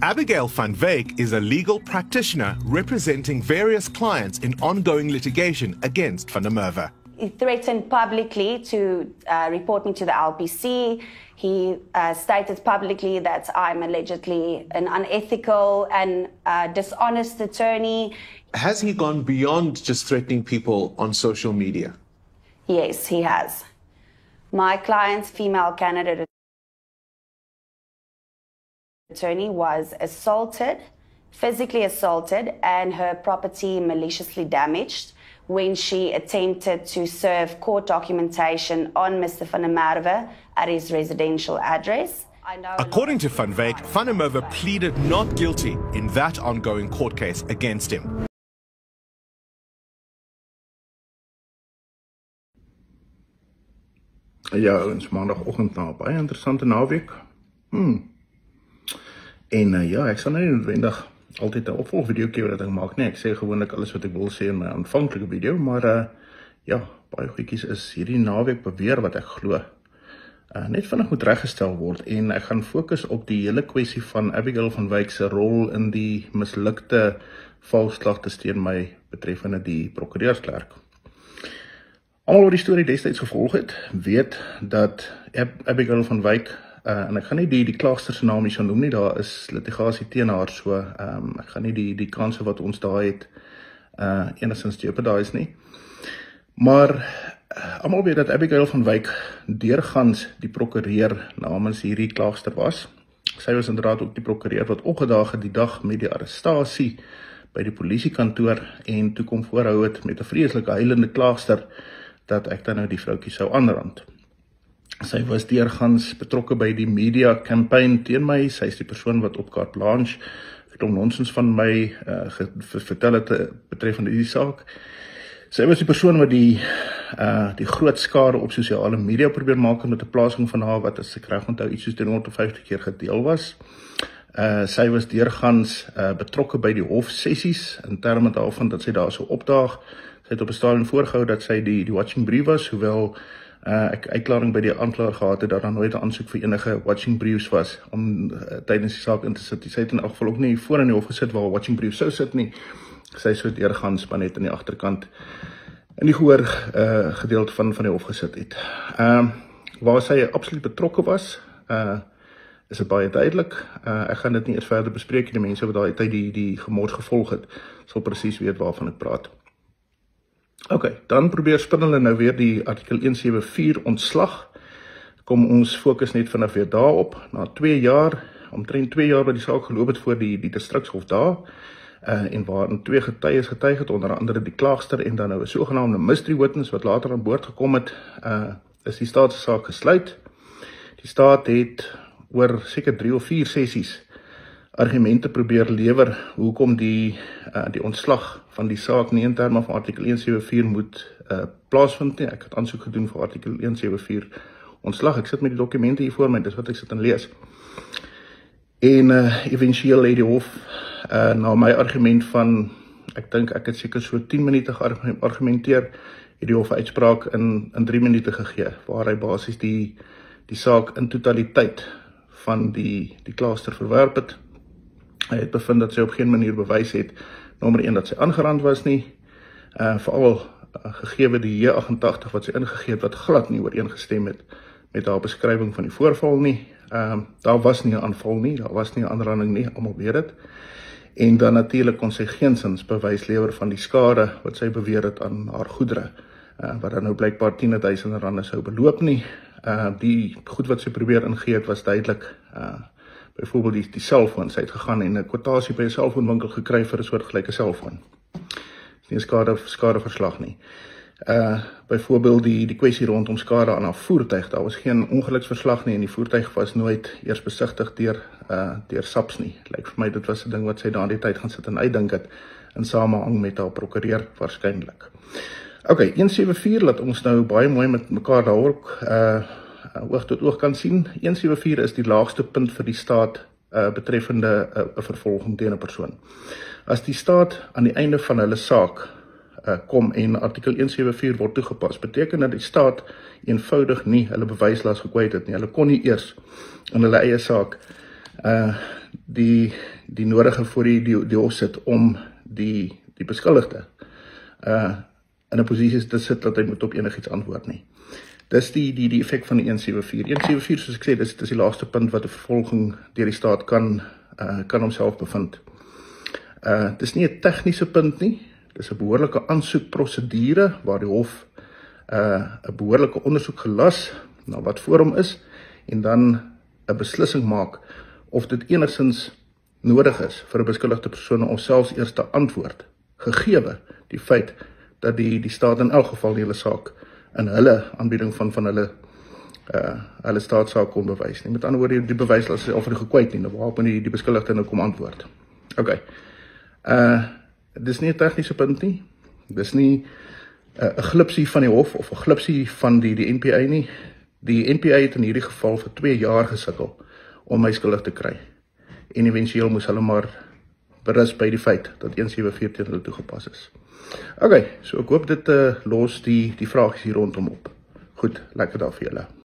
Abigail van Wyk is a legal practitioner representing various clients in ongoing litigation against Van der Merwe. He threatened publicly to report me to the LPC. He stated publicly that I'm allegedly an unethical and dishonest attorney. Has he gone beyond just threatening people on social media? Yes, he has. My client's female candidate attorney was assaulted, physically assaulted, and her property maliciously damaged when she attempted to serve court documentation on Mr. Van der Merwe at his residential address. According to Van Wyk, Van der Merwe pleaded not guilty in that ongoing court case against him. Ja, ons maandagoggend na 'n baie interessante naweek. En ja, ek sal nie noodwendig altyd 'n opvolgvideoetjie wat ek maak nie. Ek sê gewoonlik alles wat ek wil sê in my aanvanklike video, maar ja, baie goedjies is hierdie naweek beweer wat ek glo net vinnig moet reggestel word, en ek gaan fokus op die hele kwessie van Abigail van Wyk se rol in die mislukte valsklagte teen my betreffende die prokureursklerk. Almal wat die storie destyds gevolg het, weet dat Abigail van Wyk, en ek gaan nie die klaagster se naam hier noem nie, daar is litigasie teen haar, so ek gaan nie die kanse wat ons daar het enigstens jeopardize nie. Maar almal weet dat Abigail van Wyk deurgangs die prokureur namens hierdie klaagster was. Sy was inderdaad ook die prokureur wat opgedaag het die dag met die arrestasie by die polisiekantoor en toe kom voorhou het met 'n vreeslike huilende klaagster dat ek dan nou die vroukie sou aanrand. Sy was deurgangs betrokke by die media campaign teen my. Sy is die persoon wat op carte blanche klomp nonsens van my vertel het betreffende die saak. Sy was die persoon wat die groot skare op sosiale media probeer maak met 'n plasing van haar wat as ek reg onthou iets soos 350 keer gedeel was. Sy was deurgangs betrokke by die hofsessies in terme daarvan dat sy daar so opdaag. Sy het op 'n stadium voorgehou dat sy die watching brief was, hoewel ek uitklaring by die aanklaer gehad het dat daar nooit 'n aansoek vir enige watching briefs was om tydens die saak in te sit. Sy het in elk geval ook nie voor in die hof gesit waar 'n watching brief sou sit nie. Sy so deurgangs maar net aan die agterkant in die gehoor gedeelte van die hof gesit het. Waar sy absoluut betrokke was, is dit baie duidelik. Ek gaan dit nie eers verder bespreek nie. Die mense wat daai tyd die gemors gevolg het, sal presies weet waarvan ek praat. OK, dan probeer spin hulle nou weer die artikel 174 ontslag. Kom ons fokus net vanaf weer daarop. Na 2 jaar, omtrent 2 jaar wat die saak geloop het voor die distrikshof daar, en waarin 2 getuies getuig het, onder andere die klaagster en dan nou 'n sogenaamde mystery witness wat later aan boord gekom het, is die staat se saak gesluit. Die staat het oor seker 3 of 4 sessies argumente probeer lewer hoekom die ontslag van die saak nie in terme van artikel 174 moet plaasvind nie. Ek het aansoek gedoen vir artikel 174 ontslag. Ek sit met die dokumente hier voor my, dis wat ek sit en lees. En eventueel het die hof na my argument van, ek dink ek het seker so 10 minute geargumenteer, het die hof uitspraak in 3 minute gegee, waar hy basies die saak in totaliteit van die klaagster verwerp het. Hy het bevind dat sy op geen manier bewys het, nommer 1, dat sy aangerand was nie, veral gegeewe die J88 wat sy ingegee het, wat glad nie ooreengestem het met haar beskrywing van die voorval nie. Daar was nie 'n aanval nie, daar was nie 'n aanranding nie, almal weet dit. En dan natuurlik kon sy geensins bewys lewer van die skade wat sy beweer het aan haar goedere, wat dan nou blykbaar 10.000 rande sou beloop nie. Die goed wat sy probeer ingee het was duidelik, byvoorbeeld die selfoon. Sy het gegaan en 'n kwotasie by 'n selfoonwinkel gekry vir 'n soortgelyke selfoon. Dis nie 'n skadeverslag nie. Byvoorbeeld die kwessie rondom skade aan haar voertuig. Daar was geen ongeluksverslag nie en die voertuig was nooit eers besigtig deur SAPS nie. Lyk vir my dit was 'n ding wat sy daardie tyd gaan sit en uitdink het in samehang met haar prokureur waarskynlik. OK, 174 laat ons nou baie mooi met mekaar daaroor oog tot oog kan sien. 174 is die laagste punt vir die staat betreffende 'n vervolging teen 'n persoon. As die staat aan die einde van hulle saak kom en artikel 174 word toegepas, beteken dat die staat eenvoudig nie hulle bewyslas gekwyt het nie. Hulle kon nie eers in hulle eie saak die nodige voor die hof sit om die beskuldigde in 'n posisie te sit dat hy moet op enigiets antwoord nie. Dis die effek van die 174. 174, soos ek sê, dis die laaste punt wat 'n vervolging deur die staat kan homself bevind. Dis nie 'n tegniese punt nie, dis 'n behoorlike aansoekprosedure waar die hof 'n behoorlike ondersoek gelas na wat voor hom is en dan 'n beslissing maak of dit enigstens nodig is vir 'n beskuldigde persoon om selfs eers te antwoord, gegeewe die feit dat die staat in elk geval die hele saak in hulle aanbieding van hulle staatssaak kon bewys nie. Met ander woorde, die bewys is al vir gekwyt nie, waarop die beskuldigde nou kom antwoord. Okay. Dis nie 'n tegniese punt nie. Dis nie 'n glipsie van die hof of 'n glipsie van die NPA nie. Die NPA het in hierdie geval vir 2 jaar gesukkel om my skuldig te kry. En eventueel moes hulle maar berus by die feit dat 174 teen hulle toegepas is. Okay, so ek hoop dit los die vragies hier rondom op. Goed, lekker dag vir julle.